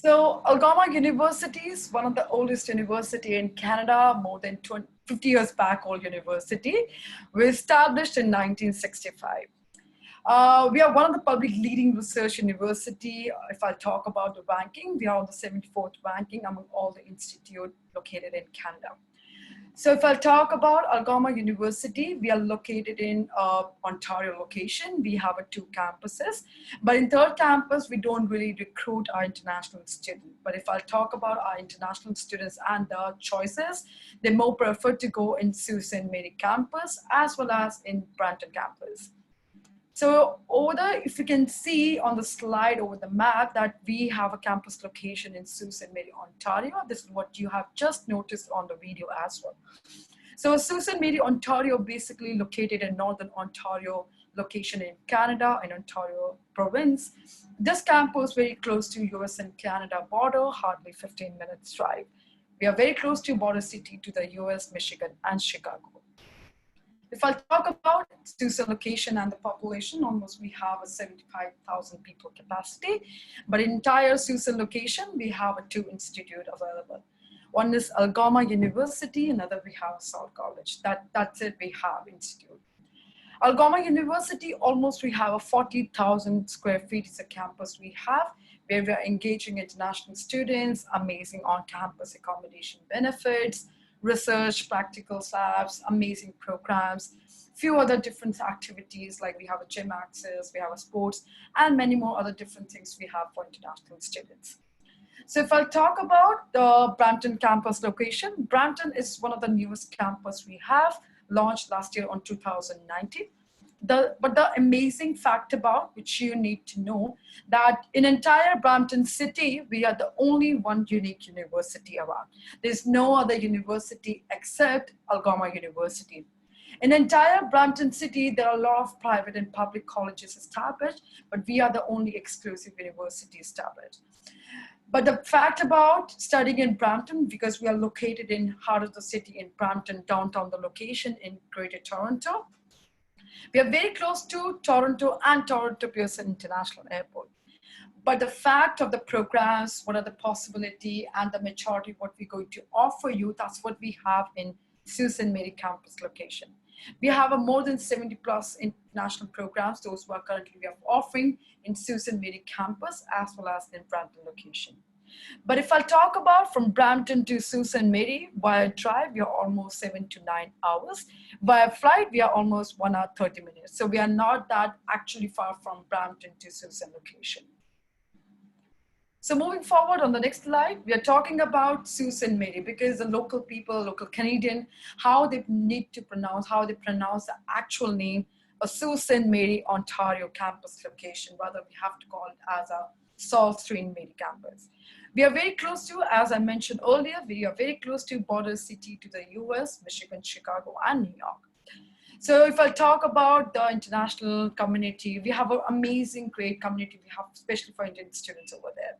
So Algoma University is one of the oldest university in Canada, more than 50 years back old university. We established in 1965. We are one of the public leading research university. If I talk about the ranking, we are on the 74th ranking among all the institutes located in Canada. So if I talk about Algoma University, we are located in Ontario location. We have two campuses, but in third campus, we don't really recruit our international students. But if I talk about our international students and their choices, they more prefer to go in Sault Ste. Marie campus as well as in Brampton campus. So over there, if you can see on the slide over the map that we have a campus location in Sault Ste. Marie, Ontario. This is what you have just noticed on the video as well. So Sault Ste. Marie, Ontario, basically located in Northern Ontario location in Canada, in Ontario province. This campus very close to US and Canada border, hardly 15 minutes drive. We are very close to border city to the US, Michigan, and Chicago. If I talk about Sault Ste. location and the population, almost we have a 75,000 people capacity, but in entire Sault Ste. location, we have two institutes available. One is Algoma University, another we have South College. That's it, we have institute. Algoma University, almost we have a 40,000 square feet is a campus we have, where we are engaging international students, amazing on-campus accommodation benefits, research, practical labs, amazing programs, few other different activities like we have a gym access, we have a sports, and many more other different things we have for international students. So if I'll talk about the Brampton campus location, Brampton is one of the newest campus we have, launched last year on 2019. But the amazing fact about which you need to know that in entire Brampton city, we are the only one unique university around. There's no other university except Algoma University. In entire Brampton city, there are a lot of private and public colleges established, but we are the only exclusive university established. But the fact about studying in Brampton, because we are located in heart of the city in Brampton, downtown the location in Greater Toronto, we are very close to Toronto and Toronto Pearson International Airport. But the fact of the programs, what are the possibility and the maturity, what we're going to offer you, that's what we have in Sault Ste. Marie campus location. We have a more than 70 plus international programs, those who are currently we are offering in Sault Ste. Marie campus as well as in Brampton location. But if I talk about from Brampton to Sault Ste. Marie, via drive, we are almost 7 to 9 hours. Via flight, we are almost 1 hour, 30 minutes. So we are not that actually far from Brampton to Sault Ste. location. So moving forward on the next slide, we are talking about Sault Ste. Marie because the local people, local Canadian, how they need to pronounce, how they pronounce the actual name of Sault Ste. Marie, Ontario campus location. Rather, we have to call it as a Sault Ste. Marie campus. We are very close to, as I mentioned earlier, we are very close to border city to the US, Michigan, Chicago, and New York. So if I talk about the international community, we have an amazing, great community we have, especially for Indian students over there.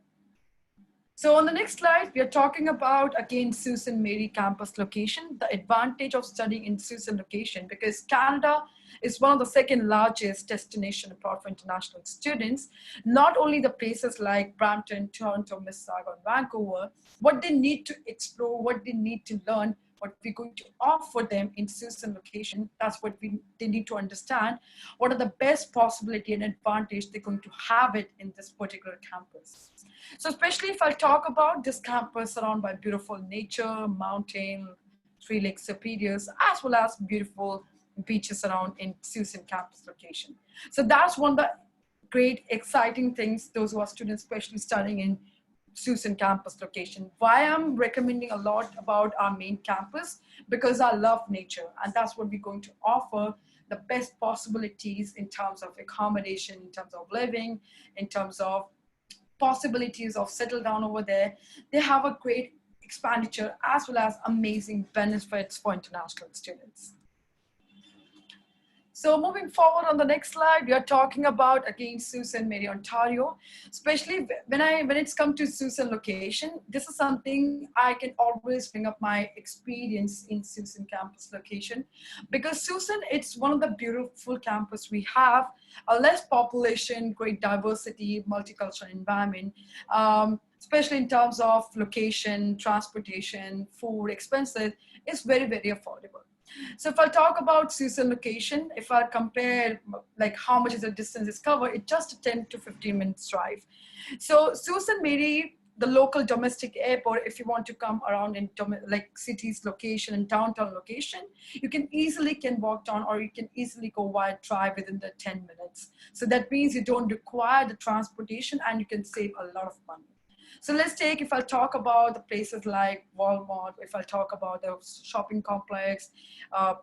So on the next slide, we are talking about, again, Sault Ste. Marie campus location, the advantage of studying in Sault Ste. location, because Canada is one of the second largest destination abroad for international students. Not only the places like Brampton, Toronto, Mississauga, and Vancouver, what they need to explore, what they need to learn, what we're going to offer them in Sault Ste. location, that's what they need to understand. What are the best possibility and advantage they're going to have it in this particular campus. So especially if I talk about this campus surrounded by beautiful nature, mountain, 3 Lake Superiors, as well as beautiful beaches around in Sault Ste. campus location. So that's one of the great, exciting things, those who are students, especially studying in Sault Ste. campus location. Why I'm recommending a lot about our main campus, because I love nature, and that's what we're going to offer the best possibilities in terms of accommodation, in terms of living, in terms of possibilities of settle down over there. They have a great expenditure as well as amazing benefits for international students. So moving forward on the next slide, we are talking about again Sault Ste. Marie, Ontario. Especially when it's come to Sault Ste. location, this is something I can always bring up my experience in Sault Ste. campus location, because Sault Ste. it's one of the beautiful campus we have, a less population, great diversity, multicultural environment. Especially in terms of location, transportation, food, expenses, it's very, very affordable. So if I talk about Sault Ste. location, if I compare like how much is the distance is covered, it's just a 10 to 15 minutes drive. So Sault Ste. Marie, the local domestic airport, if you want to come around in like city's location and downtown location, you can easily walk down, or you can easily go via drive within the 10 minutes. So that means you don't require the transportation and you can save a lot of money. So let's take, if I'll talk about the places like Walmart, if I'll talk about the shopping complex,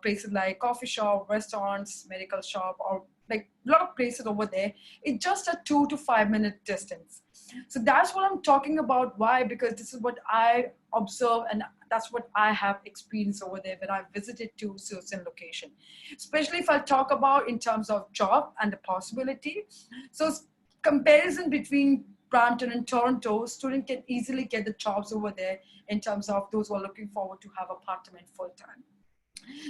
places like coffee shop, restaurants, medical shop, or like a lot of places over there, it's just a 2 to 5 minute distance. So that's what I'm talking about. Why? Because this is what I observe, and that's what I have experienced over there when I visited to certain location. Especially if I talk about in terms of job and the possibility. So comparison between Brampton and Toronto, students can easily get the jobs over there in terms of those who are looking forward to have apartment full time.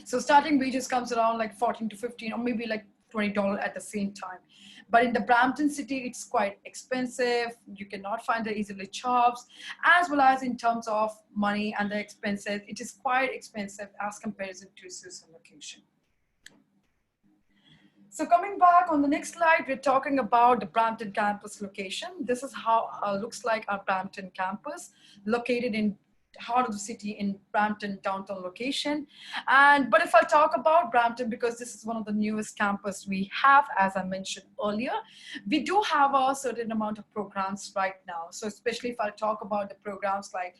So starting wages comes around like 14 to 15, or maybe like $20 at the same time. But in the Brampton city, it's quite expensive. You cannot find the easily jobs, as well as in terms of money and the expenses, it is quite expensive as comparison to Susan location. So coming back on the next slide, we're talking about the Brampton campus location. This is how looks like our Brampton campus, located in heart of the city in Brampton downtown location. But if I talk about Brampton, because this is one of the newest campus we have, as I mentioned earlier, we do have a certain amount of programs right now. So especially if I talk about the programs like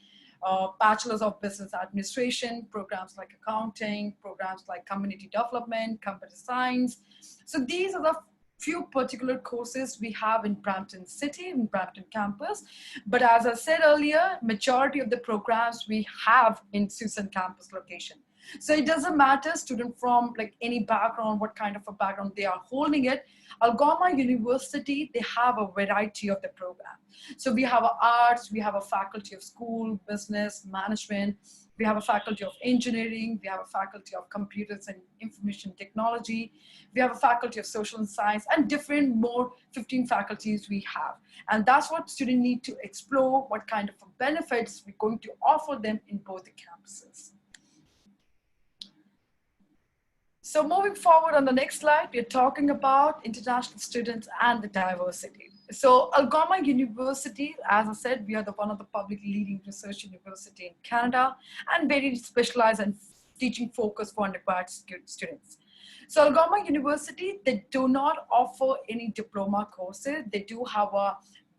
Bachelor's of Business Administration, programs like accounting, programs like community development, computer science. So these are the few particular courses we have in Brampton City, in Brampton campus. But as I said earlier, majority of the programs we have in Susan campus location. So it doesn't matter student from like any background, what kind of a background they are holding it. Algoma University, they have a variety of the program. So we have arts, we have a faculty of school, business, management, we have a faculty of engineering, we have a faculty of computers and information technology, we have a faculty of social science, and different more 15 faculties we have. And that's what students need to explore, what kind of benefits we're going to offer them in both the campuses. So moving forward on the next slide, we're talking about international students and the diversity. So Algoma University, as I said, we are one of the public leading research university in Canada, and very specialized and teaching focus for undergraduate students. So Algoma University, they do not offer any diploma courses. They do have a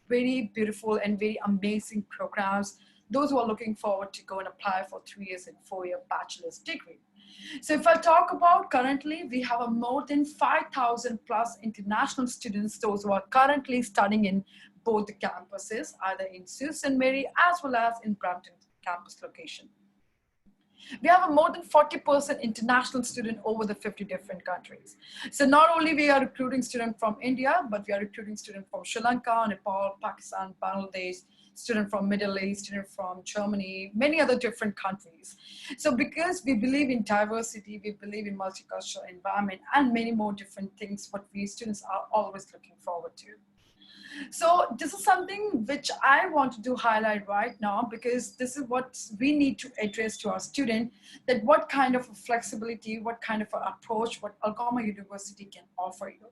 very beautiful and very amazing programs. Those who are looking forward to go and apply for 3 years and 4-year bachelor's degree. So if I talk about currently, we have a more than 5,000 plus international students, those who are currently studying in both the campuses, either in Sault Ste. Marie as well as in Brampton campus location. We have a more than 40% international student over the 50 different countries. So not only we are recruiting students from India, but we are recruiting students from Sri Lanka, Nepal, Pakistan, Bangladesh, student from Middle East, student from Germany, many other different countries. So because we believe in diversity, we believe in multicultural environment and many more different things, what we students are always looking forward to. So this is something which I wanted to highlight right now, because this is what we need to address to our student, that what kind of flexibility, what kind of approach, what Algoma University can offer you.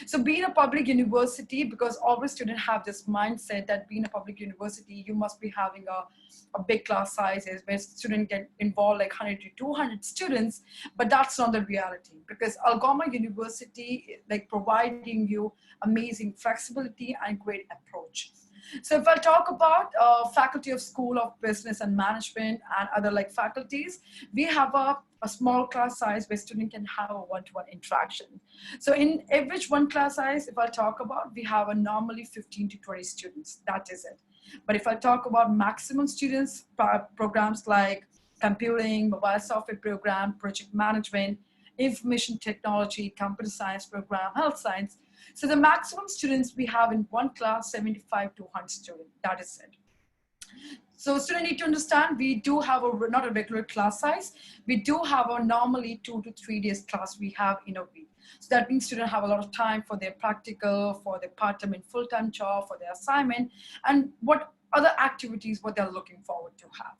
So being a public university, because always students have this mindset that being a public university, you must be having a big class sizes where students get involved like 100 to 200 students, but that's not the reality, because Algoma University like providing you amazing flexibility and great approach. So if I talk about faculty of School of Business and Management and other like faculties, we have a small class size where student can have a one-to-one interaction. So in average one class size, if I talk about, we have a normally 15 to 20 students, that is it. But if I talk about maximum students, programs like computing, mobile software program, project management, information technology, computer science program, health science. So the maximum students we have in one class, 75 to 100 students, that is it. So students need to understand, we do have not a regular class size. We do have a normally 2 to 3 days class we have in a week. So that means students have a lot of time for their practical, for their part-time and full-time job, for their assignment, and what other activities, what they're looking forward to have.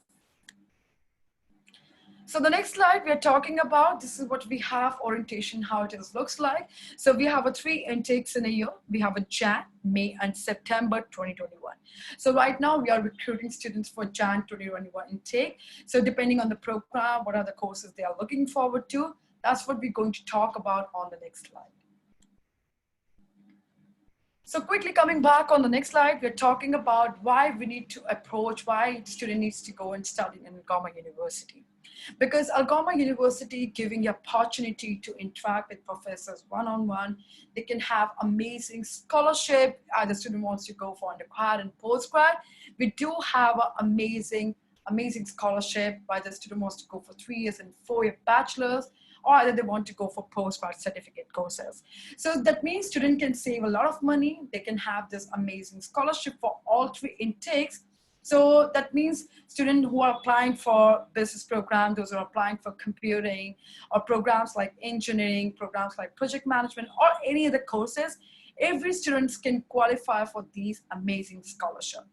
So the next slide we are talking about, this is what we have orientation, how it looks like. So we have 3 intakes in a year. We have a Jan, May, and September 2021. So right now we are recruiting students for Jan 2021 intake. So depending on the program, what are the courses they are looking forward to, that's what we're going to talk about on the next slide. So quickly coming back on the next slide, we're talking about why we need to approach, why the student needs to go and study in Algoma University. Because Algoma University giving the opportunity to interact with professors one-on-one, they can have amazing scholarship. The student wants to go for undergrad and postgrad. We do have an amazing scholarship, whether the student wants to go for 3 years and 4-year bachelor's, or either they want to go for postgrad certificate courses. So that means student can save a lot of money. They can have this amazing scholarship for all 3 intakes. So that means students who are applying for business program, those who are applying for computing, or programs like engineering, programs like project management, or any other courses, every student can qualify for these amazing scholarships.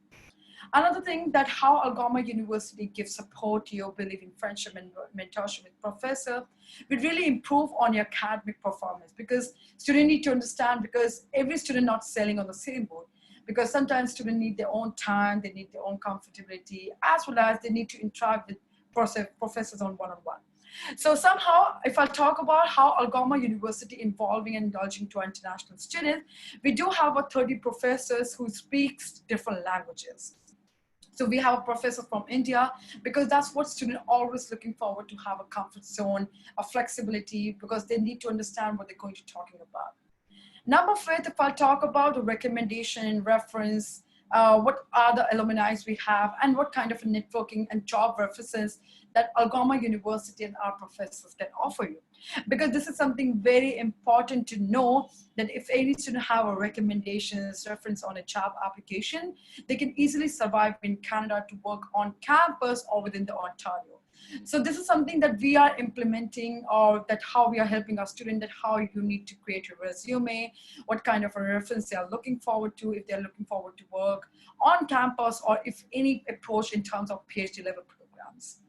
Another thing that how Algoma University gives support to your belief in friendship and mentorship with professor will really improve on your academic performance, because students need to understand, because every student not selling on the same boat, because sometimes students need their own time, they need their own comfortability, as well as they need to interact with professors on one-on-one. So somehow, if I talk about how Algoma University involving and indulging to international students, we do have 30 professors who speaks different languages. So we have a professor from India, because that's what students always looking forward to, have a comfort zone, a flexibility, because they need to understand what they're going to be talking about. Number 5, if I talk about a recommendation, reference, what are the alumni we have, and what kind of networking and job references that Algoma University and our professors can offer you. Because this is something very important to know, that if any student have a recommendations, reference on a job application, they can easily survive in Canada to work on campus or within the Ontario. So this is something that we are implementing, or that how we are helping our students, that how you need to create your resume, what kind of a reference they are looking forward to, if they're looking forward to work on campus, or if any approach in terms of PhD level programs.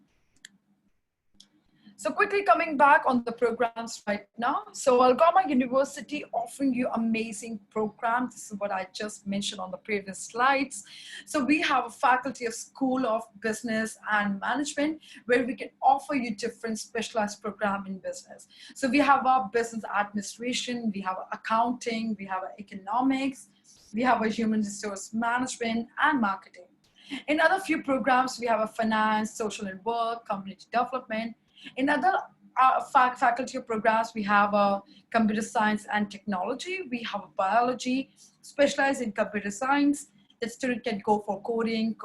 So quickly coming back on the programs right now. So Algoma University offering you amazing programs. This is what I just mentioned on the previous slides. So we have a faculty of School of Business and Management, where we can offer you different specialized program in business. So we have our business administration, we have accounting, we have economics, we have a human resource management and marketing. In other few programs, we have a finance, social and work, community development. In other faculty programs, we have a computer science and technology. We have a biology, specialized in computer science. The student can go for coding,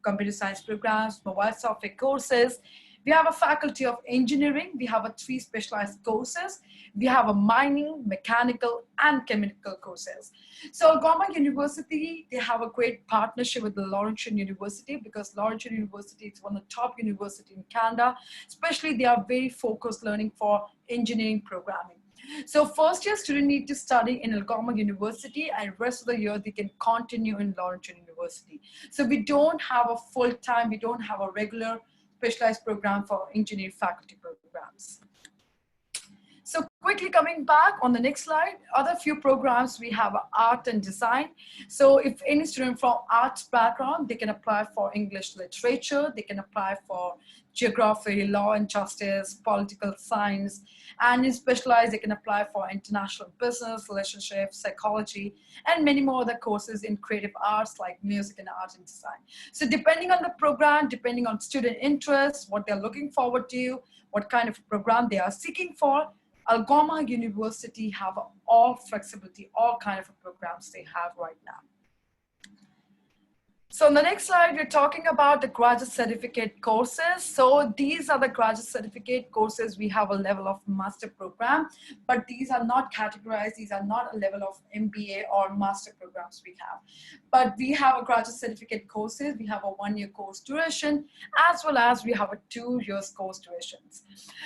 computer science programs, mobile software courses. We have a faculty of engineering. We have 3 specialized courses. We have a mining, mechanical, and chemical courses. So Algoma University, they have a great partnership with the Laurentian University, because Laurentian University is one of the top universities in Canada. Especially they are very focused learning for engineering programming. So first year student need to study in Algoma University, and rest of the year they can continue in Laurentian University. So we don't have a full-time, we don't have a regular specialized program for engineering faculty programs. So quickly coming back on the next slide, other few programs, we have art and design. So if any student from arts background, they can apply for English literature, they can apply for geography, law and justice, political science, and in specialized, they can apply for international business, relationships, psychology, and many more other courses in creative arts like music and art and design. So depending on the program, depending on student interests, what they're looking forward to, what kind of program they are seeking for, Algoma University have all flexibility, all kind of programs they have right now. So on the next slide, we're talking about the graduate certificate courses. So these are the graduate certificate courses. We have a level of master program, but these are not categorized. These are not a level of MBA or master programs we have. But we have a graduate certificate courses. We have a 1-year course duration, as well as we have a 2-year course durations.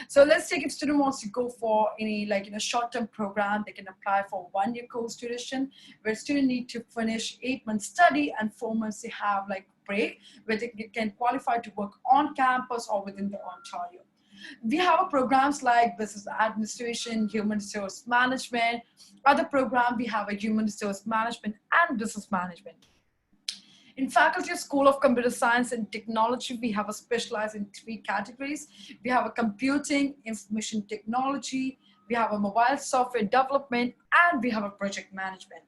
So let's take if student wants to go for any short-term program, they can apply for 1-year course duration, where student need to finish 8 months study and 4 months they have like break, where they can qualify to work on campus or within the Ontario. We have programs like business administration, human resource management. Other program we have a human resource management and business management. In Faculty of School of Computer Science and Technology, we have a specialized in 3 categories. We have a computing, information technology, we have a mobile software development, and we have a project management.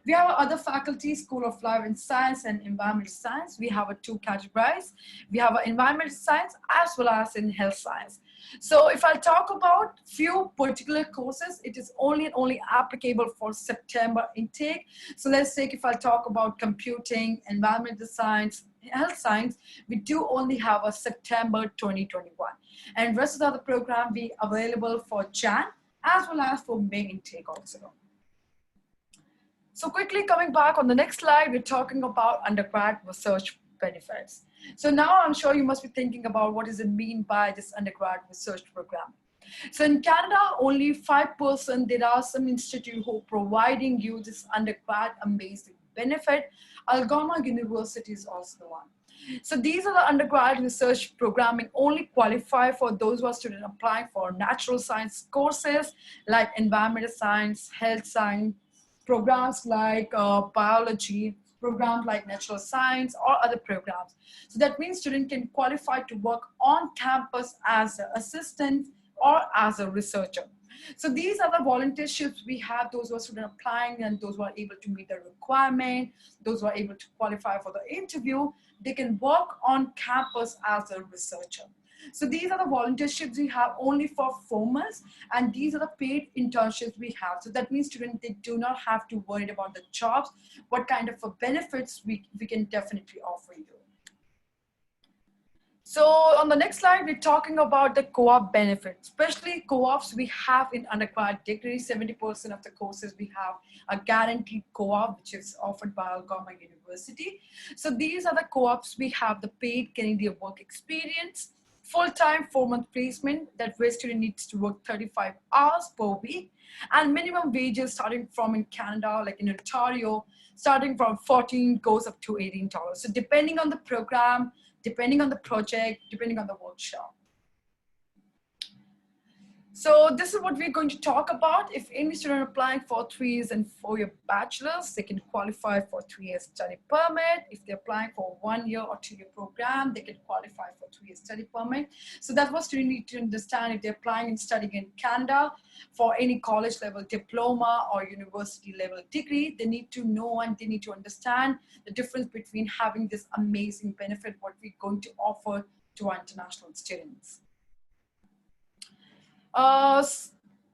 We have other faculties, School of Life and Science and Environmental Science. We have 2 categories. We have environmental science as well as in health science. So if I talk about few particular courses, it is only applicable for September intake. So let's take if I talk about computing, environmental science, health science, we do only have a September 2021. And rest of the program be available for Jan as well as for May intake also. So quickly coming back on the next slide, we're talking about undergrad research benefits. So now I'm sure you must be thinking about what does it mean by this undergrad research program. So in Canada, only 5%, there are some institutes who are providing you this undergrad amazing benefit. Algoma University is also the one. So these are the undergrad research programming only qualify for those who are students applying for natural science courses like environmental science, health science, programs like biology, programs like natural science, or other programs. So that means students can qualify to work on campus as an assistant or as a researcher. So these are the volunteerships we have, those who are student applying and those who are able to meet the requirement, those who are able to qualify for the interview, they can work on campus as a researcher. So these are the volunteerships we have only for 4 months, and these are the paid internships we have. So that means students, they do not have to worry about the jobs, what kind of benefits we can definitely offer you. So on the next slide, we're talking about the co-op benefits, especially co-ops we have in undergrad degree. 70% of the courses we have a guaranteed co-op, which is offered by Algoma University. So these are the co-ops we have: the paid Canadian work experience, full-time 4-month placement that where student needs to work 35 hours per week, and minimum wages starting from in Canada, like in Ontario, starting from $14 goes up to $18. So depending on the program, depending on the project, depending on the workshop. So this is what we're going to talk about. If any student applying for 3 years and 4-year bachelor's, they can qualify for 3 years study permit. If they're applying for 1-year or 2-year program, they can qualify for 3 years study permit. So that's what students need to understand if they're applying and studying in Canada for any college level diploma or university level degree. They need to know and they need to understand the difference between having this amazing benefit, what we're going to offer to our international students.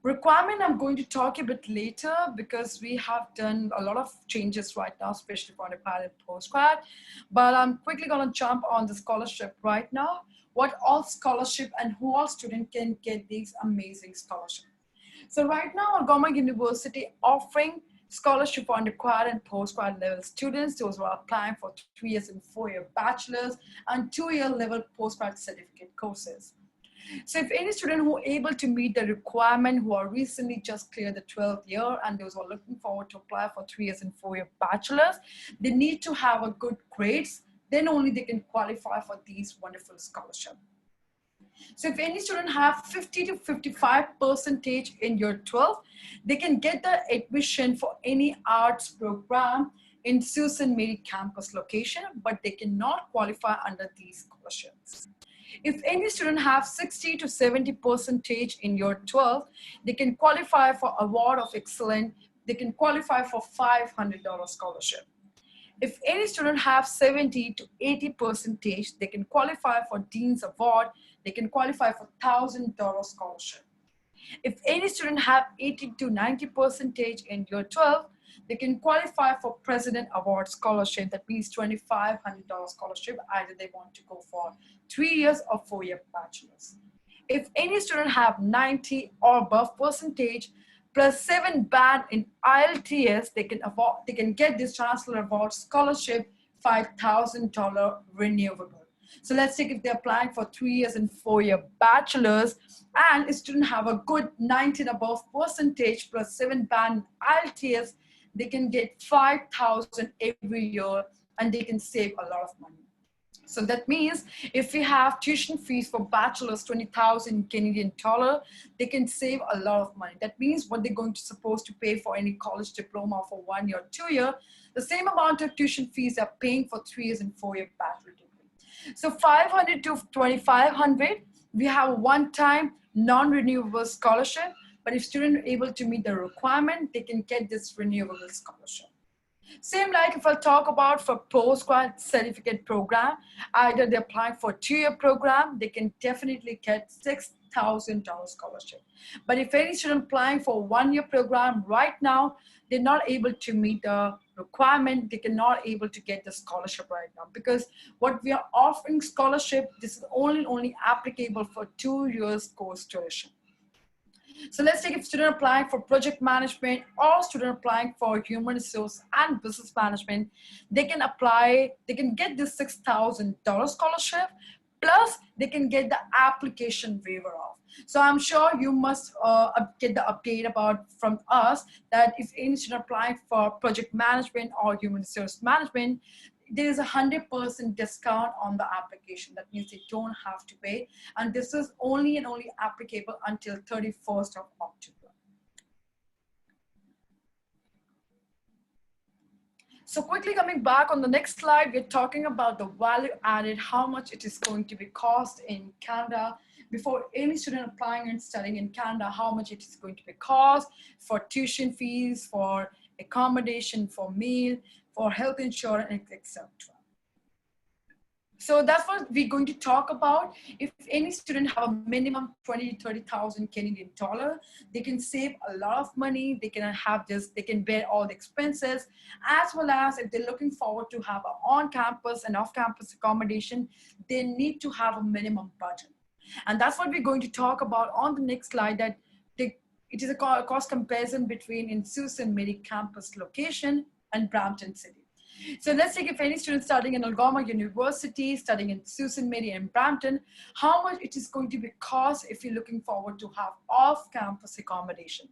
Requirement I'm going to talk a bit later because we have done a lot of changes right now, especially for undergrad and postgrad. But I'm quickly going to jump on the scholarship right now. What all scholarship and who all student can get these amazing scholarship. So right now, Algoma University offering scholarship for undergrad and postgrad level students. Those who are applying for 3 years and 4-year bachelor's and 2-year level postgrad certificate courses. So if any student who are able to meet the requirement, who are recently just cleared the 12th year and those who are looking forward to apply for 3 years and 4-year bachelor's, they need to have a good grades, then only they can qualify for these wonderful scholarships. So if any student have 50 to 55% in year 12, they can get the admission for any arts program in Susan Mary campus location, but they cannot qualify under these scholarships. If any student have 60 to 70% in year 12, they can qualify for Award of Excellence. They can qualify for $500 scholarship. If any student have 70 to 80%, they can qualify for Dean's Award. They can qualify for $1,000 scholarship. If any student have 80 to 90% in year 12, they can qualify for President Award Scholarship. That means $2,500 scholarship. Either they want to go for 3 years or 4-year bachelor's. If any student have 90 or above percentage plus 7 band in IELTS, they can get this Chancellor Award Scholarship, $5,000 renewable. So let's take if they're applying for 3 years and 4-year bachelor's, and a student have a good 19 above percentage plus 7 band IELTS, they can get 5,000 every year, and they can save a lot of money. So that means if we have tuition fees for bachelor's 20,000 Canadian dollar, they can save a lot of money. That means what they're going to supposed to pay for any college diploma for 1 year, 2 year, the same amount of tuition fees they're paying for 3 years and 4-year bachelor degree. So 500 to 2,500, we have a one-time non-renewable scholarship. But if students are able to meet the requirement, they can get this renewable scholarship. Same like if I talk about for postgrad certificate program, either they're applying for a 2-year program, they can definitely get $6,000 scholarship. But if any student applying for a 1-year program right now, they're not able to meet the requirement, they cannot able to get the scholarship right now, because what we are offering scholarship, this is only applicable for 2 years course tuition. So let's take a student applying for project management or student applying for human resource and business management. They can apply, they can get this $6,000 scholarship, plus they can get the application waiver off. So I'm sure you must get the update from us that if any student applying for project management or human resource management, there is a 100% discount on the application. That means they don't have to pay. And this is only applicable until 31st of October. So quickly coming back on the next slide, we're talking about the value added, how much it is going to be cost in Canada. Before any student applying and studying in Canada, how much it is going to be cost for tuition fees, for accommodation, for meal, for health insurance, etc. So that's what we're going to talk about. If any student have a minimum 20 to 30,000 Canadian dollar, they can save a lot of money. They can have this, they can bear all the expenses, as well as if they're looking forward to have an on-campus and off-campus accommodation, they need to have a minimum budget. And that's what we're going to talk about on the next slide, that it is a cost comparison between in Sault Ste. Marie campus location and Brampton City. So let's take if any student studying in Algoma University, studying in Sault Ste. Marie and Brampton, how much it is going to be cost if you're looking forward to have off-campus accommodation.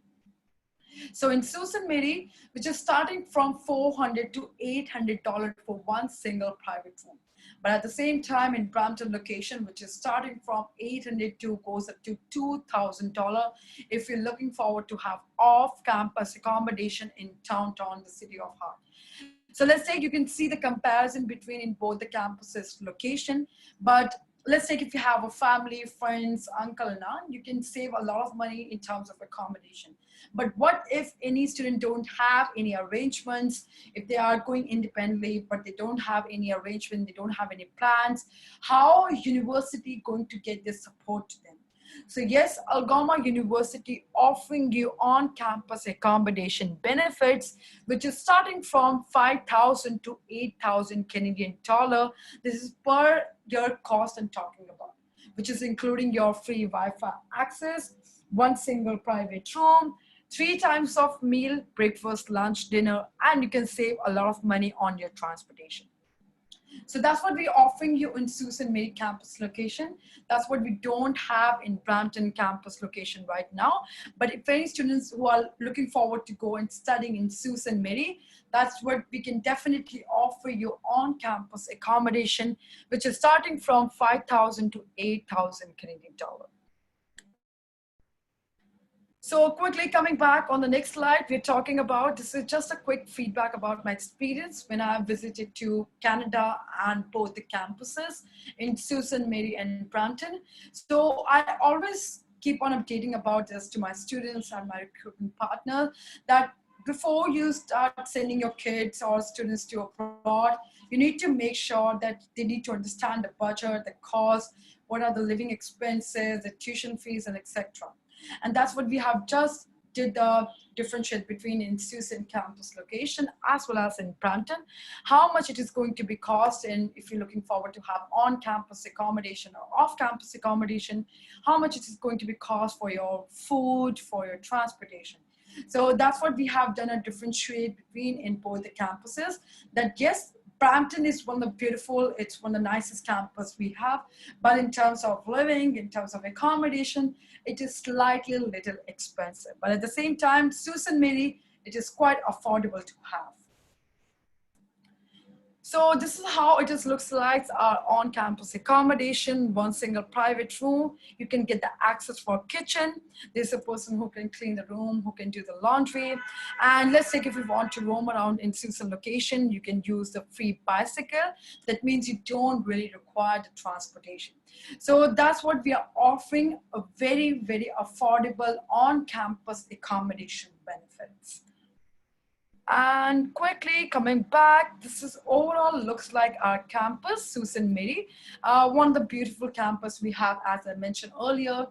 So in Sault Ste. Marie, which is starting from $400 to $800 for one single private room. But at the same time in Brampton location, which is starting from $800 to goes up to $2,000 if you're looking forward to have off-campus accommodation in downtown, the city of Hart. So let's say you can see the comparison between in both the campuses location, but let's say if you have a family, friends, uncle and aunt, you can save a lot of money in terms of accommodation. But what if any student don't have any arrangements, if they are going independently, but they don't have any arrangement, they don't have any plans, how is university going to get this support to them? So yes, Algoma University offering you on-campus accommodation benefits, which is starting from 5,000 to 8,000 Canadian dollar. This is per year cost I'm talking about, which is including your free Wi-Fi access, one single private room, 3 times of meal, breakfast, lunch, dinner, and you can save a lot of money on your transportation. So that's what we're offering you in Sault Ste. Marie campus location. That's what we don't have in Brampton campus location right now. But if any students who are looking forward to go and studying in Sault Ste. Marie, that's what we can definitely offer you on campus accommodation, which is starting from 5,000 to 8,000 Canadian dollar. So quickly coming back on the next slide, we're talking about, this is just a quick feedback about my experience when I visited to Canada and both the campuses in Sault Ste. Marie and Brampton. So I always keep on updating about this to my students and my recruitment partner, that before you start sending your kids or students to abroad, you need to make sure that they need to understand the budget, the cost, what are the living expenses, the tuition fees, and etc. And that's what we have just did the differentiate between in Susan campus location as well as in Brampton, how much it is going to be cost, and if you're looking forward to have on-campus accommodation or off-campus accommodation, how much it is going to be cost for your food, for your transportation. So that's what we have done a differentiate between in both the campuses. That yes, Brampton is one of the beautiful, it's one of the nicest campus we have, but in terms of living, in terms of accommodation, it is slightly little expensive. But at the same time, Susan Mary, it is quite affordable to have. So this is how it is looks like our on-campus accommodation, one single private room. You can get the access for kitchen. There's a person who can clean the room, who can do the laundry. And let's say if you want to roam around in Susan location, you can use the free bicycle. That means you don't really require the transportation. So that's what we are offering, a very, very affordable on-campus accommodation benefits. And quickly coming back, this is overall looks like our campus, Susan Mary. One of the beautiful campus we have, as I mentioned earlier,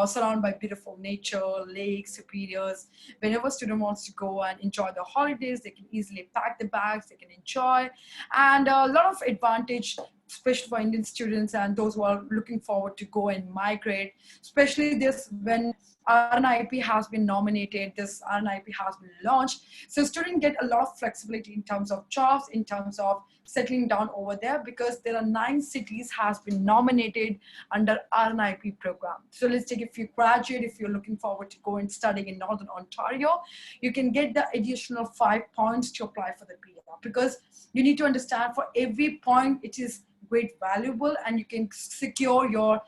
surrounded by beautiful nature, lakes, superiors. Whenever a student wants to go and enjoy the holidays, they can easily pack the bags, they can enjoy. And a lot of advantage, especially for Indian students and those who are looking forward to go and migrate, especially this when RNIP has been nominated, this RNIP has been launched. So students get a lot of flexibility in terms of jobs, in terms of settling down over there, because there are 9 cities has been nominated under RNIP program. So let's take if you graduate, if you're looking forward to go and study in Northern Ontario, you can get the additional 5 points to apply for the PR, because you need to understand for every point it is great valuable and you can secure your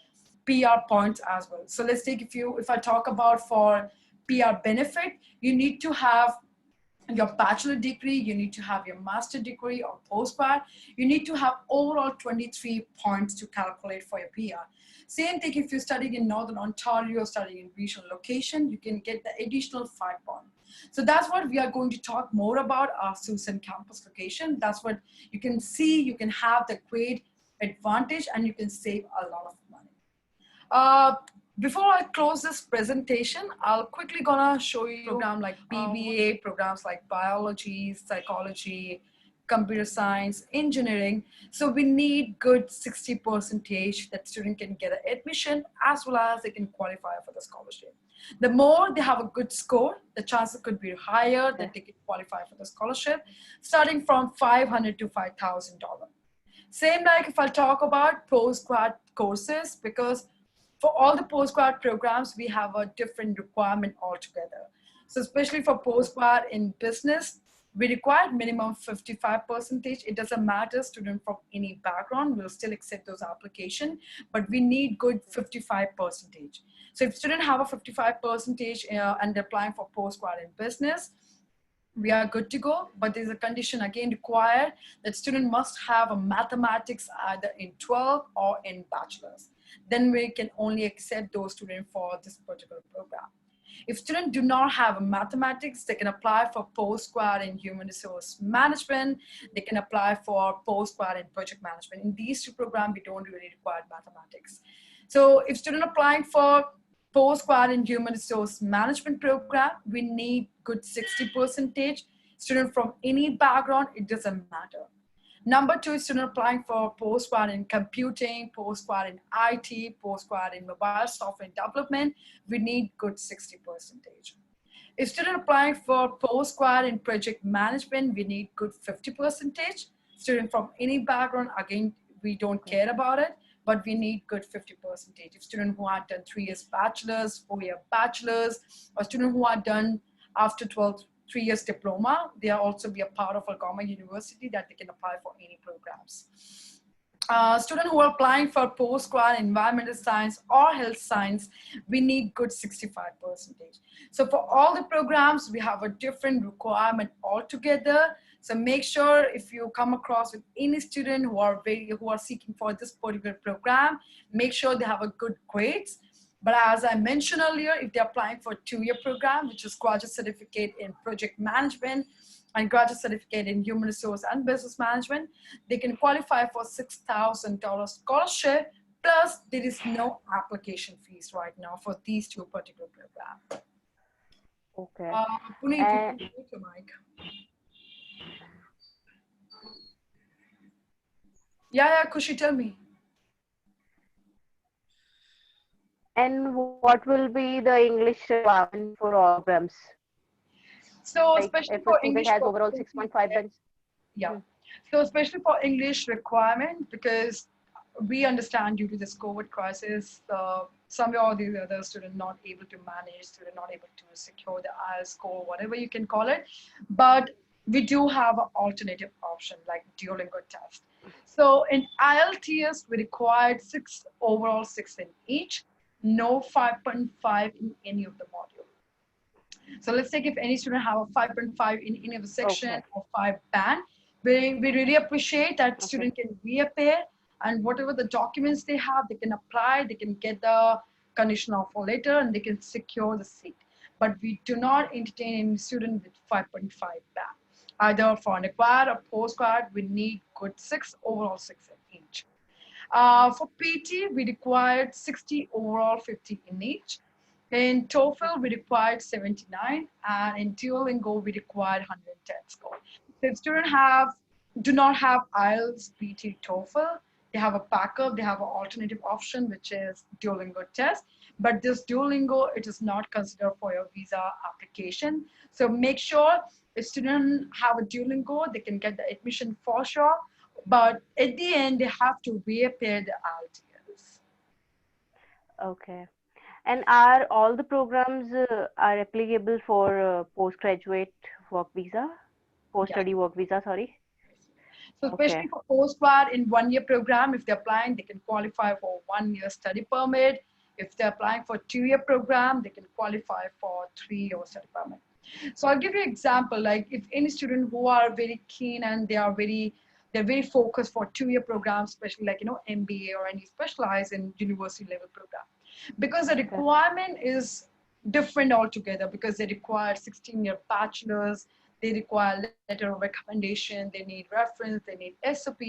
PR points as well. So let's take if I talk about for PR benefit, you need to have your bachelor degree, you need to have your master degree or postgrad, you need to have overall 23 points to calculate for your PR. Same thing if you're studying in Northern Ontario, studying in regional location, you can get the additional 5 points. So that's what we are going to talk more about our Susan campus location. That's what you can see, you can have the great advantage and you can save a lot of money. Before I close this presentation, I'll quickly gonna show you programs like BBA, programs like biology, psychology, computer science, engineering. So we need good 60% that student can get an admission as well as they can qualify for the scholarship. The more they have a good score, the chances could be higher that they can qualify for the scholarship, starting from $500 to $5,000. Same like if I talk about postgrad courses, because for all the postgrad programs, we have a different requirement altogether. So especially for postgrad in business, we require minimum 55%. It doesn't matter, student from any background, we'll still accept those applications, but we need good 55%. So if students have a 55% and they're applying for postgrad in business, we are good to go, but there's a condition again required that student must have a mathematics either in 12 or in bachelor's. Then we can only accept those students for this particular program. If students do not have a mathematics, they can apply for postgrad in human resource management. They can apply for postgrad in project management. In these 2 programs, we don't really require mathematics. So if student applying for postgrad in human resource management program, we need good 60%. Student from any background, it doesn't matter. Number 2 is student applying for postgrad in computing, postgrad in IT, postgrad in mobile software development, we need good 60%. If student applying for postgrad in project management, we need good 50%. Student from any background, again, we don't care about it, but we need good 50%. If student who had done 3 years bachelor's, 4-year bachelor's, or student who had done after 12, 3 years diploma, they are also be a part of Algoma University that they can apply for any programs. Students who are applying for postgrad environmental science or health science, we need good 65%. So for all the programs, we have a different requirement altogether. So make sure if you come across with any student who are seeking for this particular program, make sure they have a good grades. But as I mentioned earlier, if they're applying for a 2-year program, which is graduate certificate in project management and graduate certificate in human resource and business management, they can qualify for $6,000 scholarship, plus there is no application fees right now for these 2 particular programs. Okay. Puneet, you can And mute your mic. Yeah, Kushi, tell me. what will be the English requirement for all programs? So, Like especially if a for student English has overall proficiency, 6.5, then yeah. mhm. So, especially for English requirement, because we understand due to this COVID crisis, somewhere or the other, student not able to manage, student not able to secure the IELTS score, whatever you can call it. But we do have an alternative option like Duolingo test. So in IELTS, we required six overall six in each, no 5.5 in any of the module. So let's take if any student have a 5.5 in any of the section Okay, or 5 band, we really appreciate that okay, student can reappear and whatever the documents they have, they can apply, they can get the conditional offer letter and they can secure the seat. But we do not entertain any student with 5.5 band. Either for undergrad or postgrad, we need good six, overall six in each. For PT, we required 60 overall, 50 in each. In TOEFL, we okay, required 79, and in Duolingo, we required 110 score. So if students do not have IELTS, PT, TOEFL, they have a backup, they have an alternative option, which is Duolingo test. But this Duolingo, it is not considered for your visa application. So make sure if students have a Duolingo, they can get the admission for sure. But at the end, they have to reappear the IELTS. okay. And are all the programs are applicable for postgraduate work visa, Yes. post-study work visa, sorry? So Okay, especially for postgrad in 1 year program, if they're applying, they can qualify for 1 year study permit. If they're applying for 2 year program, they can qualify for 3 year study permit. So I'll give you an example. Like if any student who are very keen and they're very focused for 2 year programs, especially like MBA or any specialized in university level program, because the okay, requirement is different altogether because they require 16-year bachelor's, they require letter of recommendation, they need reference, they need SOP.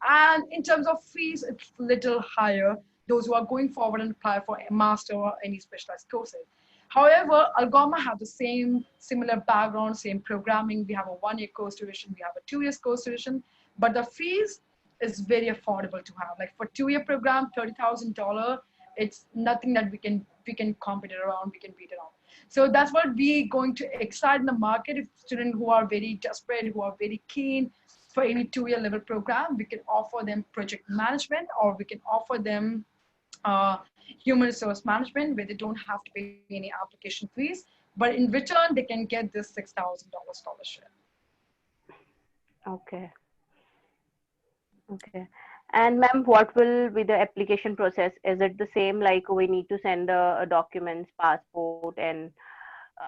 And in terms of fees, it's little higher, those who are going forward and apply for a master or any specialized courses. However, Algoma have the same similar background, same programming. We have a 1 year course duration, we have a 2 years course duration, but the fees is very affordable to have. Like for 2 year program, $30,000, it's nothing that we can compete around, we can beat around. So that's what we going to excite in the market. If students who are very desperate, who are very keen for any 2 year level program, we can offer them project management or we can offer them human resource management where they don't have to pay any application fees, but in return they can get this $6,000 scholarship. okay, okay. And ma'am, what will be the application process? Is it the same like we need to send documents, passport, and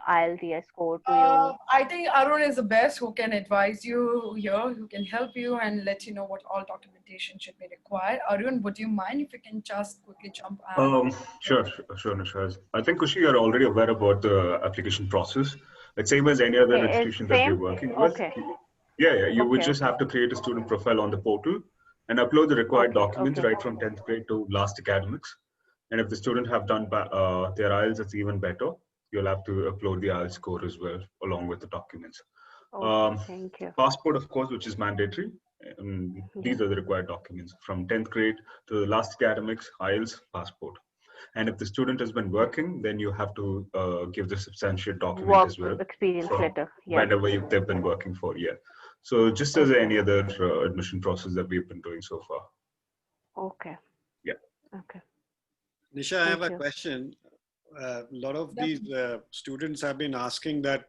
IELTS score to you? I think Arun is the best who can advise you here, who can help you and let you know what all documentation should be required. Arun, would you mind if you can just quickly jump and Um, sure, Nisha. I think, Kushi, you're already aware about the application process. It's same as any other Okay, is institution that we're same? working with. Okay, Yeah. You would okay, just okay, have to create a student profile on the portal and upload the required okay, documents okay, right from 10th grade to last academics. And if the student have done their IELTS, it's even better. You'll have to upload the IELTS score as well, along with the documents. okay. Um, Thank you. Passport, of course, which is mandatory. Yeah. These are the required documents from 10th grade to the last academics, IELTS, passport. And if the student has been Okay. working, then you have to give the substantiate document Work as well experience from letter. Yeah. whenever they've been working for. Yeah. So just as Okay. any other admission process that we've been doing so far. Okay. Yeah. Okay. Nisha, I have Thank a you. question. A lot of these definitely. students have been asking that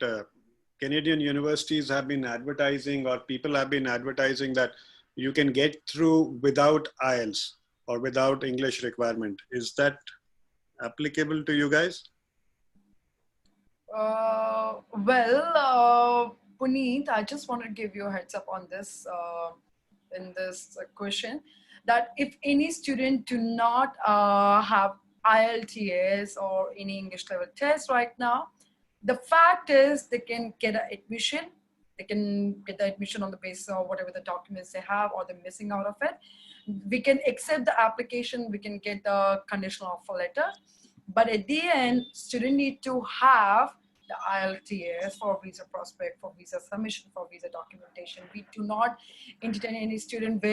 Canadian universities have been advertising, or people have been advertising that you can get through without IELTS or without English requirement. Is that applicable to you guys? Puneet, I just want to give you a heads up on this in this question that if any student do not have IELTS or any English level test right now, the fact is they can get an admission. They can get the admission on the basis of whatever the documents they have or they're missing out of it. We can accept the application. We can get the conditional offer letter. But at the end, student need to have the IELTS for visa prospect, for visa submission, for visa documentation. We do not entertain any student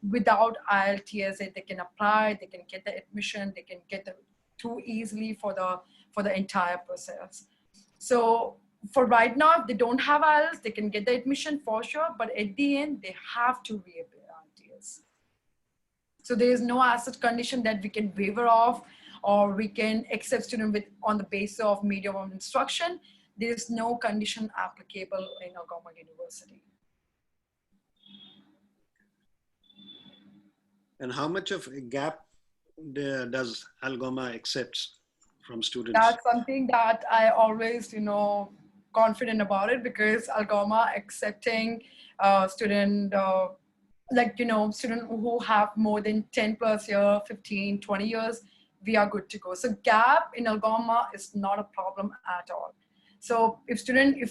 without IELTS. They can apply, they can get the admission, they can get the through easily for the entire process. So for right now, if they don't have IELTS, they can get the admission for sure, but at the end, they have to reappear IELTS. So there is no as such condition that we can waiver off or we can accept student with on the basis of medium of instruction. There is no condition applicable in Algoma University. And how much of a gap does Algoma accepts from students? That's something that I always, confident about it, because Algoma accepting student, student who have more than 10 plus year, 15, 20 years, we are good to go. So gap in Algoma is not a problem at all. So if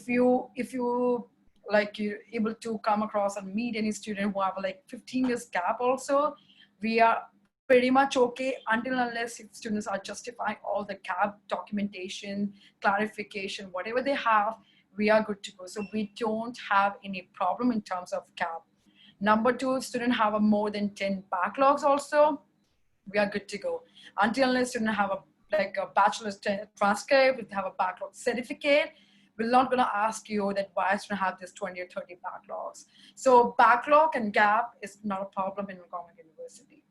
you like you're able to come across and meet any student who have like 15 years gap also, we are pretty much okay until unless if students are justifying all the gap documentation, clarification, whatever they have, we are good to go. So we don't have any problem in terms of gap. Number two, if students have a more than 10 backlogs also, we are good to go. Until unless students have a bachelor's transcript, if they have a backlog certificate, we're not going to ask you that why students have this 20 or 30 backlogs. So backlog and gap is not a problem in Algoma University.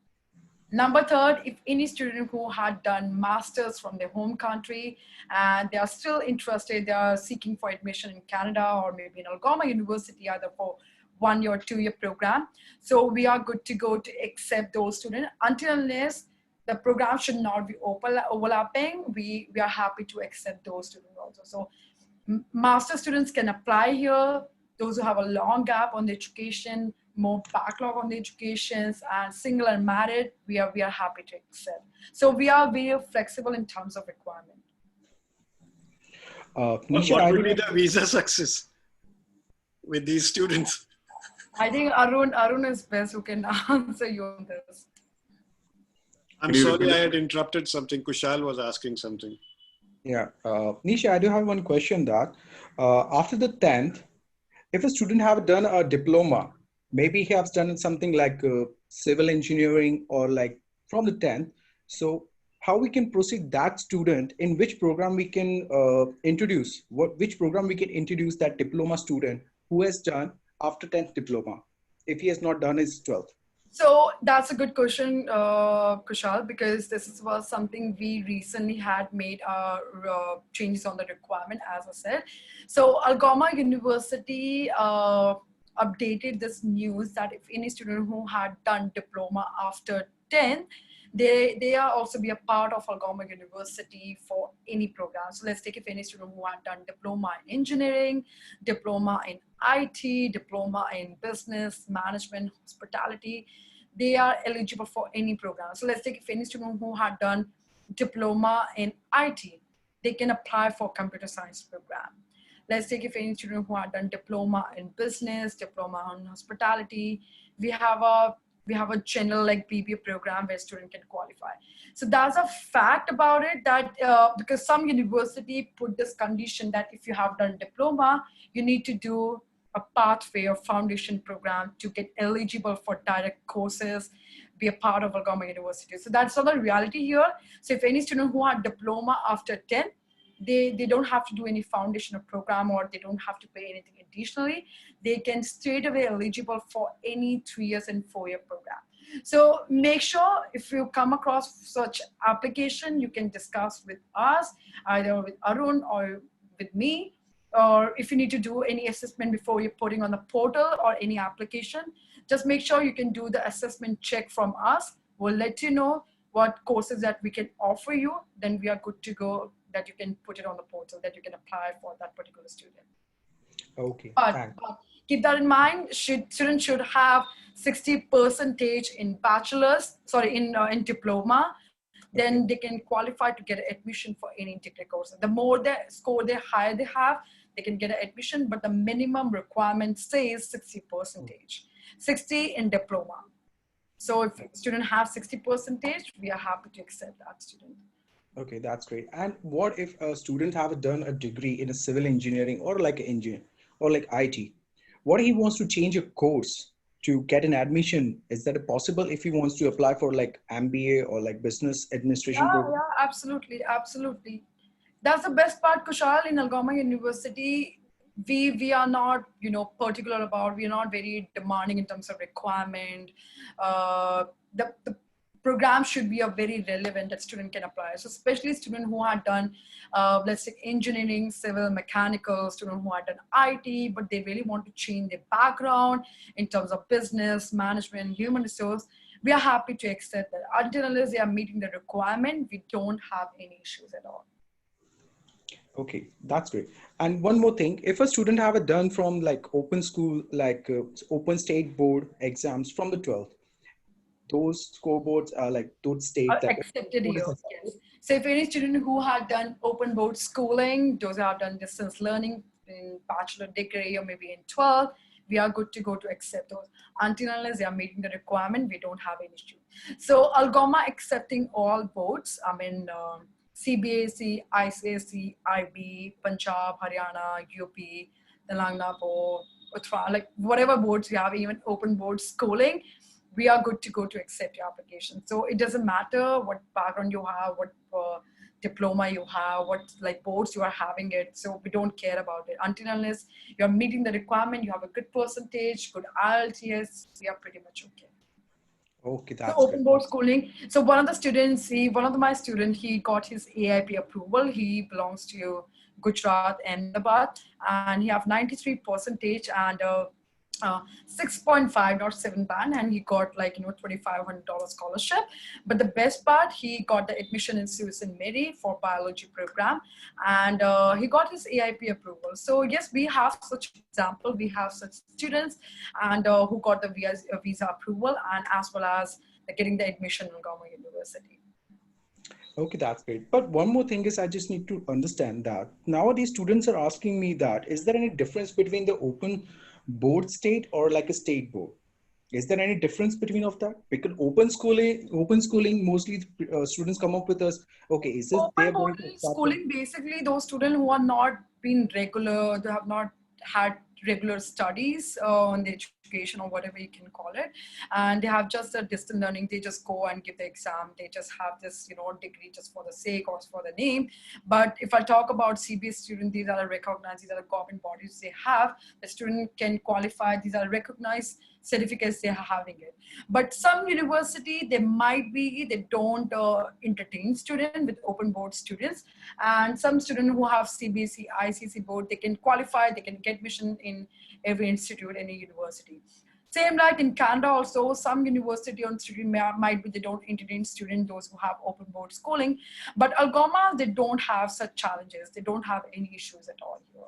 Number third, if any student who had done masters from their home country and they are still interested, they are seeking for admission in Canada or maybe in Algoma University, either for 1 year or 2 year program. So we are good to go to accept those students until unless the program should not be overlapping. We are happy to accept those students also. So master students can apply here. Those who have a long gap on the education, more backlog on the educations, and single and married, we are happy to accept. So we are very flexible in terms of requirement. Nisha, what would be the visa success with these students? I think Arun is best who can answer you on this. I'm sorry I had interrupted something. Kushal was asking something. Yeah, Nisha, I do have one question that after the 10th, if a student have done a diploma, maybe he has done something like civil engineering or like from the 10th. So how we can proceed that student, in which program we can introduce, which program we can introduce that diploma student who has done after 10th diploma, if he has not done his 12th? So that's a good question, Kushal, because this was something we recently had made changes on the requirement, as I said. So Algoma University updated this news that if any student who had done diploma after 10, they are also be a part of Algoma University for any program. So let's take if any student who had done diploma in engineering, diploma in IT, diploma in business, management, hospitality, they are eligible for any program. So let's take if any student who had done diploma in IT, they can apply for computer science program. Let's take if any student who had done diploma in business, diploma in hospitality, we have a general like BBA program where student can qualify. So that's a fact about it, that because some university put this condition that if you have done diploma, you need to do a pathway or foundation program to get eligible for direct courses, be a part of Algoma University. So that's not the reality here. So if any student who had diploma after 10, they don't have to do any foundation or program, or they don't have to pay anything additionally. They can straight away eligible for any 3 years and 4 year program. So make sure if you come across such application, you can discuss with us, either with Arun or with me, or if you need to do any assessment before you're putting on the portal or any application, just make sure you can do the assessment check from us. We'll let you know what courses that we can offer you. Then we are good to go, that you can put it on the portal, that you can apply for that particular student. Okay. But keep that in mind, students should have 60% in bachelor's, in diploma. Then they can qualify to get admission for any degree course. The more they score, the higher they have, they can get an admission, but the minimum requirement says 60%, 60 in diploma. So if student have 60%, we are happy to accept that student. Okay, that's great. And what if a student have done a degree in a civil engineering or like an engineer or like IT? What he wants to change a course to get an admission? Is that possible if he wants to apply for like MBA or like business administration Yeah, program? yeah, absolutely, absolutely. That's the best part, Kushal. In Algoma University, we are not, particular about. We are not very demanding in terms of requirement. The program should be a very relevant that student can apply. So especially student who had done, let's say engineering, civil, mechanical, student who had done IT, but they really want to change their background in terms of business, management, human resource. We are happy to accept that. Until unless they are meeting the requirement, we don't have any issues at all. Okay, that's great. And one more thing, if a student have it done from like open school, like open state board exams from the 12th, those scoreboards are like those state Are that accepted board here, is accepted. yes. So if any student who had done open board schooling, those who have done distance learning in bachelor degree or maybe in 12, we are good to go to accept those. Until unless they are meeting the requirement, we don't have any issue. So Algoma accepting all boards, I mean, CBSE, ICSE, IB, Punjab, Haryana, UP, Telangana board, Uttarakhand, like whatever boards we have, even open board schooling, we are good to go to accept your application. So it doesn't matter what background you have, what diploma you have, what like boards you are having it. So we don't care about it until unless you're meeting the requirement, you have a good percentage, good IELTS, we are pretty much okay. Okay, So that's open good. board schooling. So one of the students, one of my students, he got his AIP approval. He belongs to Gujarat, Ahmedabad, and he have 93 percentage and 6.5, not 7 band, and he got like $2,500 scholarship. But the best part, he got the admission in Susan Mary for biology program, and he got his AIP approval. So yes, we have such example. We have such students, and who got the visa approval, and as well as getting the admission in Algoma University. Okay, that's great. But one more thing is I just need to understand that nowadays students are asking me that is there any difference between the open board state or like a state board? Is there any difference between of that? Because open schooling, mostly students come up with us. Okay, is this they Open are board going to start from? schooling, basically those students who are not been regular, they have not had regular studies on the education or whatever you can call it, and they have just a distant learning. They just go and give the exam. They just have this, degree just for the sake or for the name. But if I talk about CBS students, these are recognized. These are the government bodies they have. The student can qualify. These are recognized certificates they are having it. But some university, they might be, they don't entertain student with open board students. And some student who have CBSE, ICC board, they can qualify, they can get admission in every institute, any university. Same like in Canada also, some university or institute might be, they don't entertain student, those who have open board schooling. But Algoma, they don't have such challenges. They don't have any issues at all here.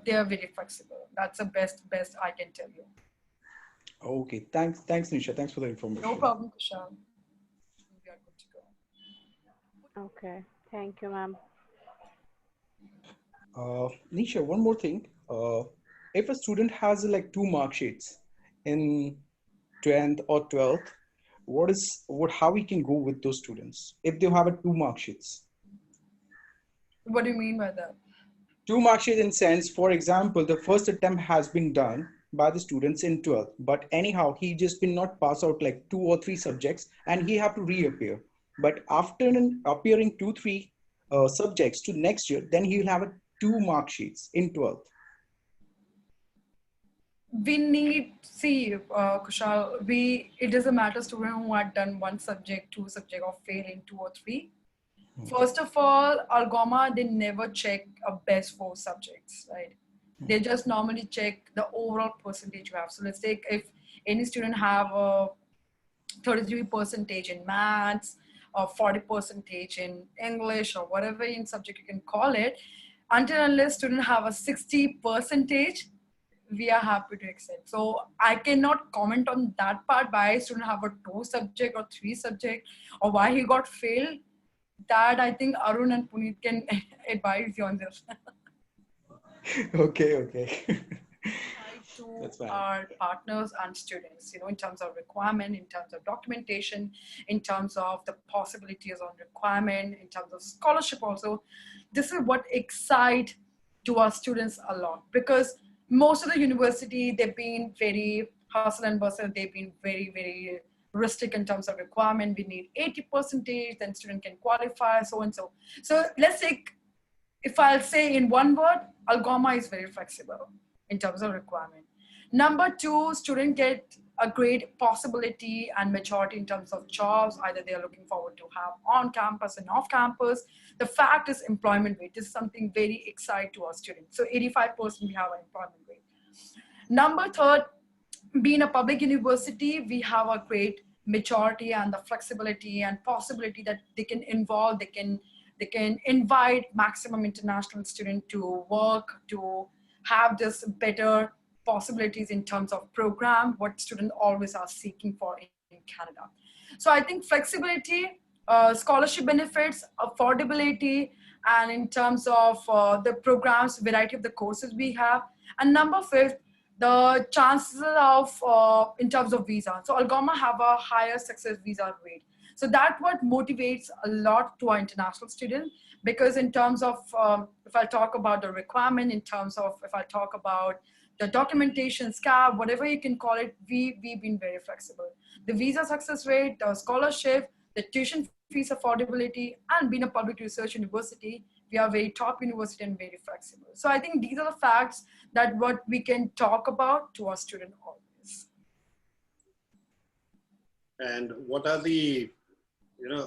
They're very flexible. That's the best I can tell you. Okay, thanks, Nisha. Thanks for the No information. problem, Kushal. We are good to go. Okay, thank you, ma'am. Nisha, one more thing. If a student has like two mark sheets in 10th or 12th, how we can go with those students if they have a two mark sheets? What do you mean by that? Two mark sheet in sense, for example, the first attempt has been done by the students in 12th, but anyhow, he just been not pass out like two or three subjects and he have to reappear. But after appearing two, three subjects to next year, then he will have a two mark sheets in 12th. We need, see, Kushal, it doesn't matter student who had done one subject, two subject, or fail in two or three. First of all, Algoma, they never check a best four subjects, right? They just normally check the overall percentage you have. So let's take if any student have a 33 percentage in maths or 40 percentage in English or whatever in subject you can call it, until unless student have a 60 percentage, we are happy to accept. So I cannot comment on that part, why student have a two subject or three subject or why he got failed. That I think Arun and Puneet can advise you on this. Okay, okay. to That's fine. our partners and students, in terms of requirement, in terms of documentation, in terms of the possibilities on requirement, in terms of scholarship also. This is what excites to our students a lot, because most of the university, they've been very hustle and bustle. They've been very, very restrict in terms of requirement. We need 80%, then student can qualify, so and so. So let's take, if I'll say in one word, Algoma is very flexible in terms of requirement. Number two, student get a great possibility and maturity in terms of jobs. Either they are looking forward to have on campus and off campus. The fact is employment rate is something very exciting to our students. So 85% we have an employment rate. Number third, being a public university, we have a great maturity and the flexibility and possibility that they can involve, they can invite maximum international student to work, to have this better possibilities in terms of program, what students always are seeking for in Canada. So I think flexibility, scholarship benefits, affordability, and in terms of the programs, variety of the courses we have. And number fifth, the chances of, in terms of visa. So Algoma have a higher success visa rate. So that's what motivates a lot to our international students, because in terms of, if I talk about the requirement, in terms of, if I talk about the documentation, SCAB, whatever you can call it, we've been very flexible. The visa success rate, the scholarship, the tuition fees affordability, and being a public research university, we are very top university and very flexible. So I think these are the facts that what we can talk about to our student always. And what are the,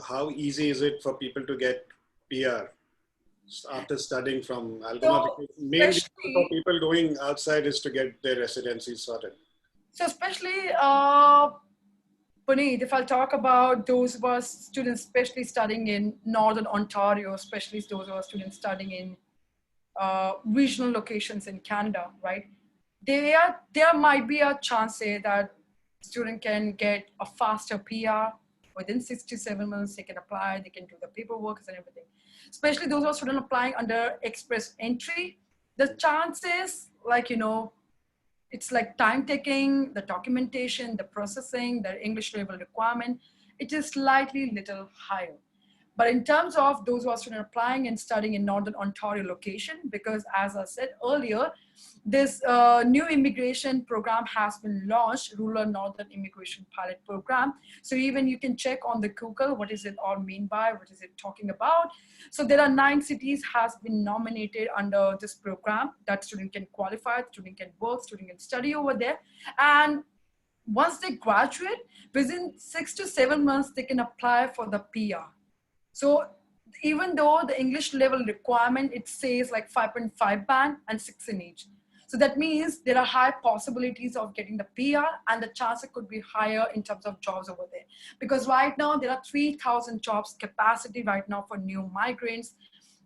how easy is it for people to get PR after studying from Algoma? So, main reason for people going outside is to get their residency sorted. So especially, Puneet, if I'll talk about those who are students, especially studying in Northern Ontario, especially those who are students studying in regional locations in Canada, right? There might be a chance say that student can get a faster PR within 6 to 7 months. They can apply, they can do the paperwork and everything. Especially those who are students applying under express entry, the chances, like, it's like time taking, the documentation, the processing, the English level requirement, it is slightly little higher. But in terms of those who are students applying and studying in Northern Ontario location, because as I said earlier, this new immigration program has been launched, Rural Northern Immigration Pilot Program. So even you can check on the Google, what is it all mean by, what is it talking about? So there are 9 cities has been nominated under this program that student can qualify, student can work, student can study over there. And once they graduate, within 6 to 7 months, they can apply for the PR. So even though the English level requirement, it says like 5.5 band and 6 in each. So that means there are high possibilities of getting the PR, and the chances could be higher in terms of jobs over there. Because right now there are 3,000 jobs capacity right now for new migrants,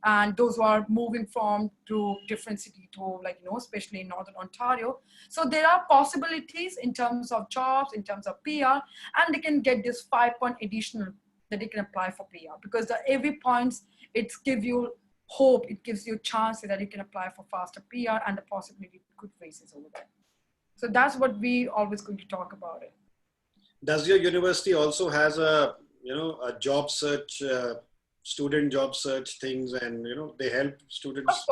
and those who are moving from to different city to, like, especially in Northern Ontario. So there are possibilities in terms of jobs, in terms of PR, and they can get this 5-point additional that they can apply for PR, because every points, it gives you hope, it gives you a chance that you can apply for faster PR, and the possibility could faces over there. So that's what we always going to talk about it. Does your university also has a job search, student job search things, and they help students?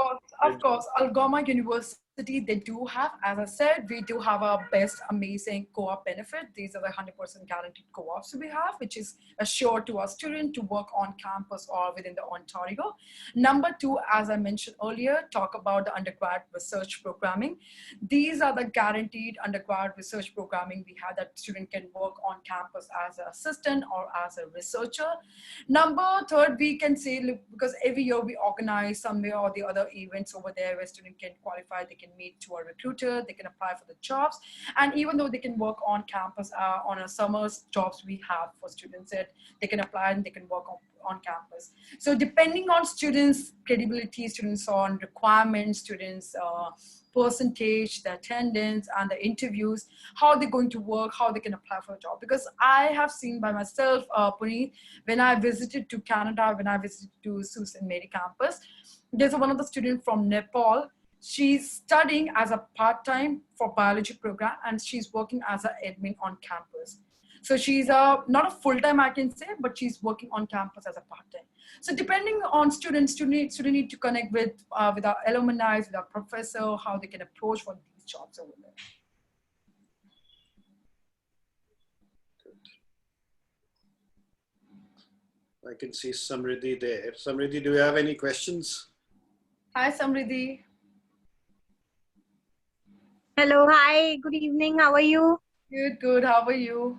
Of course, Algoma University, they do have, as I said, we do have our best amazing co-op benefit. These are the 100% guaranteed co-ops we have, which is assured to our student to work on campus or within the Ontario. Number 2, as I mentioned earlier, talk about the undergrad research programming. These are the guaranteed undergrad research programming we have, that student can work on campus as an assistant or as a researcher. Number 3, we can say, look, because every year we organize some way or the other events over there where students can qualify, they can meet to a recruiter, they can apply for the jobs, and even though they can work on campus on a summer's jobs we have for students, that they can apply and they can work on campus. So depending on students' credibility, students on requirements, students' percentage, the attendance, and the interviews, how they're going to work, how they can apply for a job. Because I have seen by myself, Puneet, when I visited to Canada, when I visited to Sault Ste. Marie campus, there's one of the students from Nepal. She's studying as a part-time for biology program, and she's working as an admin on campus. So she's not a full-time, I can say, but she's working on campus as a part-time. So depending on students need to connect with our alumni, with our professor, how they can approach for these jobs over there. I can see Samriddhi there. Samriddhi, do you have any questions? Hi, Samriddhi. Hello, hi, good evening. How are you? Good, good. How are you?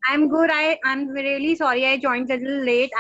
I'm good. I'm really sorry I joined a little late.